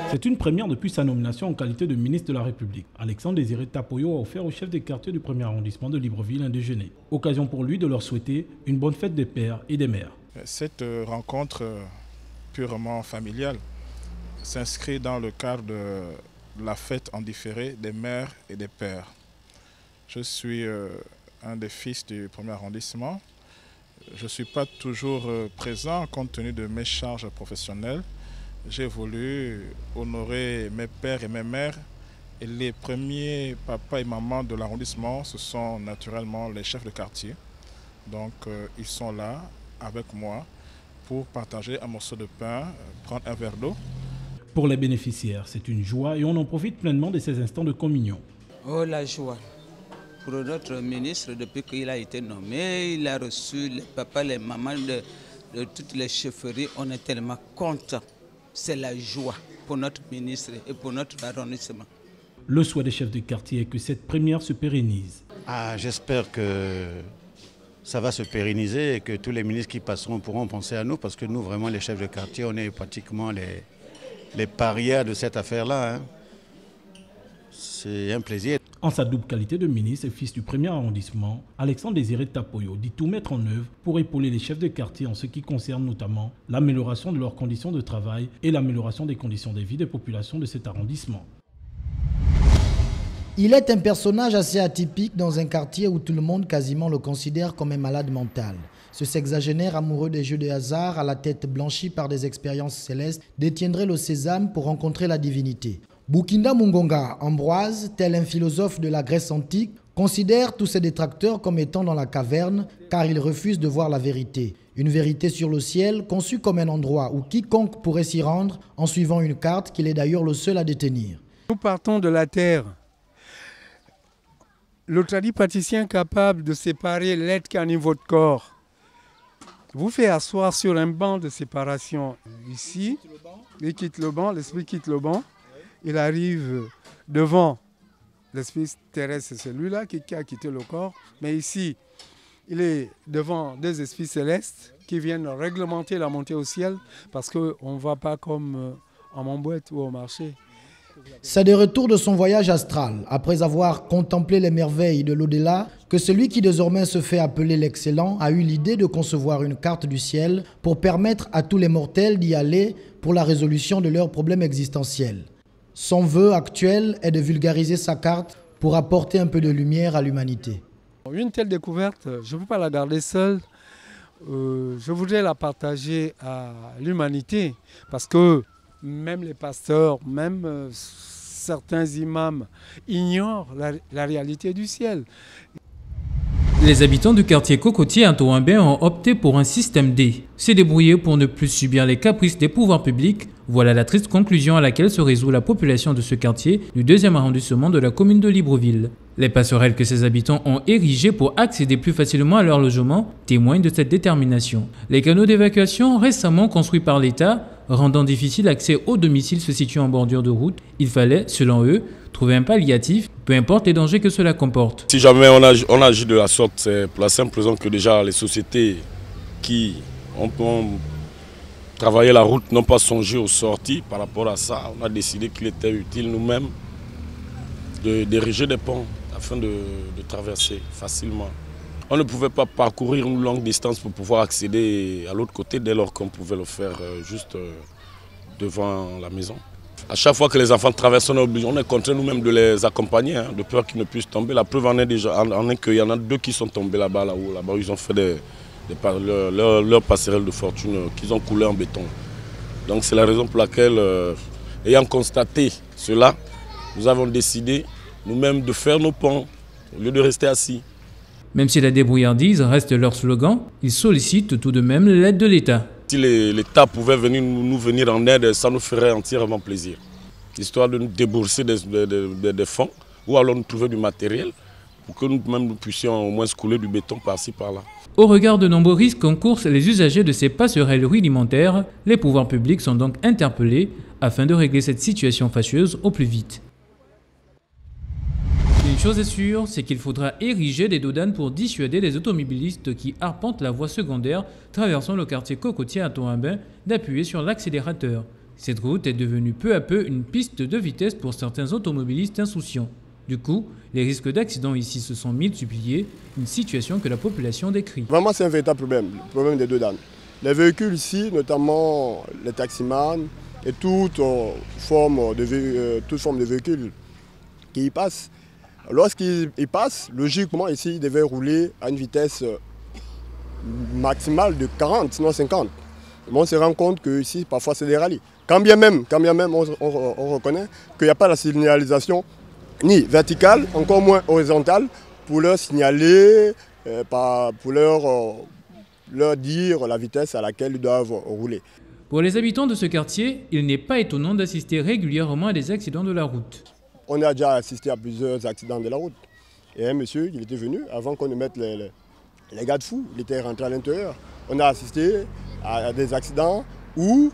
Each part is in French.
C'est une première depuis sa nomination en qualité de ministre de la République. Alexandre Désiré Tapoyo a offert aux chefs des quartiers du premier arrondissement de Libreville un déjeuner. Occasion pour lui de leur souhaiter une bonne fête des pères et des mères. Cette rencontre purement familiale s'inscrit dans le cadre de la fête en différé des mères et des pères. Je suis un des fils du premier arrondissement. Je ne suis pas toujours présent compte tenu de mes charges professionnelles. J'ai voulu honorer mes pères et mes mères. Et les premiers papas et mamans de l'arrondissement, ce sont naturellement les chefs de quartier. Donc ils sont là avec moi pour partager un morceau de pain, prendre un verre d'eau. Pour les bénéficiaires, c'est une joie et on en profite pleinement de ces instants de communion. Oh la joie! Pour notre ministre, depuis qu'il a été nommé, il a reçu les papas, les mamans de toutes les chefferies. On est tellement contents. C'est la joie pour notre ministre et pour notre arrondissement. Le souhait des chefs de quartier est que cette première se pérennise. J'espère que ça va se pérenniser et que tous les ministres qui passeront pourront penser à nous parce que nous, vraiment, les chefs de quartier, on est pratiquement les parias de cette affaire-là. C'est un plaisir. En sa double qualité de ministre et fils du premier arrondissement, Alexandre Désiré Tapoyo dit tout mettre en œuvre pour épauler les chefs de quartier en ce qui concerne notamment l'amélioration de leurs conditions de travail et l'amélioration des conditions de vie des populations de cet arrondissement. Il est un personnage assez atypique dans un quartier où tout le monde quasiment le considère comme un malade mental. Ce sexagénaire amoureux des jeux de hasard, à la tête blanchie par des expériences célestes, détiendrait le sésame pour rencontrer la divinité. Boukinda Mungonga Ambroise, tel un philosophe de la Grèce antique, considère tous ses détracteurs comme étant dans la caverne car il refuse de voir la vérité. Une vérité sur le ciel conçue comme un endroit où quiconque pourrait s'y rendre en suivant une carte qu'il est d'ailleurs le seul à détenir. Nous partons de la terre. Le tradipraticien capable de séparer l'être qui anime votre corps vous fait asseoir sur un banc de séparation ici. Il quitte le banc, l'esprit quitte le banc. Il arrive devant l'esprit terrestre, c'est celui-là qui a quitté le corps. Mais ici, il est devant des esprits célestes qui viennent réglementer la montée au ciel parce qu'on ne va pas comme en Montboîte ou au marché. C'est de retour de son voyage astral, après avoir contemplé les merveilles de l'au-delà, que celui qui désormais se fait appeler l'excellent a eu l'idée de concevoir une carte du ciel pour permettre à tous les mortels d'y aller pour la résolution de leurs problèmes existentiels. Son vœu actuel est de vulgariser sa carte pour apporter un peu de lumière à l'humanité. Une telle découverte, je ne peux pas la garder seule. Je voudrais la partager à l'humanité parce que même les pasteurs, même certains imams ignorent la réalité du ciel. Les habitants du quartier Cocotier à Toambin ont opté pour un système D. Se débrouiller pour ne plus subir les caprices des pouvoirs publics. Voilà la triste conclusion à laquelle se résout la population de ce quartier du 2e arrondissement de la commune de Libreville. Les passerelles que ces habitants ont érigées pour accéder plus facilement à leur logement témoignent de cette détermination. Les canaux d'évacuation récemment construits par l'État rendant difficile l'accès aux domiciles se situant en bordure de route, il fallait, selon eux, trouver un palliatif, peu importe les dangers que cela comporte. Si jamais on agit de la sorte, c'est pour la simple raison que déjà les sociétés qui ont travaillé la route n'ont pas songé aux sorties. Par rapport à ça, on a décidé qu'il était utile nous-mêmes d'ériger des ponts afin de traverser facilement. On ne pouvait pas parcourir une longue distance pour pouvoir accéder à l'autre côté dès lors qu'on pouvait le faire juste devant la maison. À chaque fois que les enfants traversent, on est contraint nous-mêmes de les accompagner, de peur qu'ils ne puissent tomber. La preuve en est qu'il y en a 2 qui sont tombés là-bas, là-bas où ils ont fait leur passerelle de fortune qu'ils ont coulé en béton. Donc c'est la raison pour laquelle, ayant constaté cela, nous avons décidé nous-mêmes de faire nos ponts au lieu de rester assis. Même si la débrouillardise reste leur slogan, ils sollicitent tout de même l'aide de l'État. Si l'État pouvait nous venir en aide, ça nous ferait entièrement plaisir. Histoire de nous débourser des fonds ou alors nous trouver du matériel pour que nous puissions au moins couler du béton par-ci par-là. Au regard de nombreux risques qu'encourent les usagers de ces passerelles rudimentaires, les pouvoirs publics sont donc interpellés afin de régler cette situation fâcheuse au plus vite. Une chose est sûre, c'est qu'il faudra ériger des dodanes pour dissuader les automobilistes qui arpentent la voie secondaire traversant le quartier Cocotier à Toambin d'appuyer sur l'accélérateur. Cette route est devenue peu à peu une piste de vitesse pour certains automobilistes insouciants. Du coup, les risques d'accidents ici se sont multipliés, une situation que la population décrit. Vraiment, c'est un véritable problème, le problème des deux dames. Les véhicules ici, notamment les taximans et toute forme de véhicules qui y passent, lorsqu'ils y passent, logiquement ici, ils devaient rouler à une vitesse maximale de 40, sinon 50. Mais on se rend compte que ici, parfois, c'est des rallyes. Quand bien même on reconnaît qu'il n'y a pas la signalisation ni verticale, encore moins horizontale, pour leur signaler, pour leur dire la vitesse à laquelle ils doivent rouler. Pour les habitants de ce quartier, il n'est pas étonnant d'assister régulièrement à des accidents de la route. On a déjà assisté à plusieurs accidents de la route. Et un monsieur, il était venu, avant qu'on ne mette les garde-fous, il était rentré à l'intérieur. On a assisté à des accidents où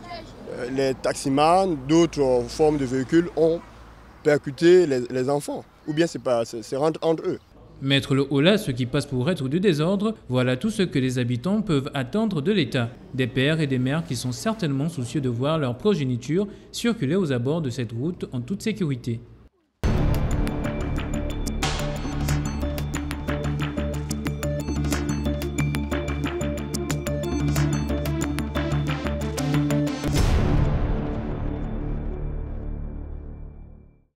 les taximans, d'autres formes de véhicules ont percuté les enfants. Ou bien c'est entre eux. Mettre le holà, ce qui passe pour être du désordre, voilà tout ce que les habitants peuvent attendre de l'État. Des pères et des mères qui sont certainement soucieux de voir leur progéniture circuler aux abords de cette route en toute sécurité.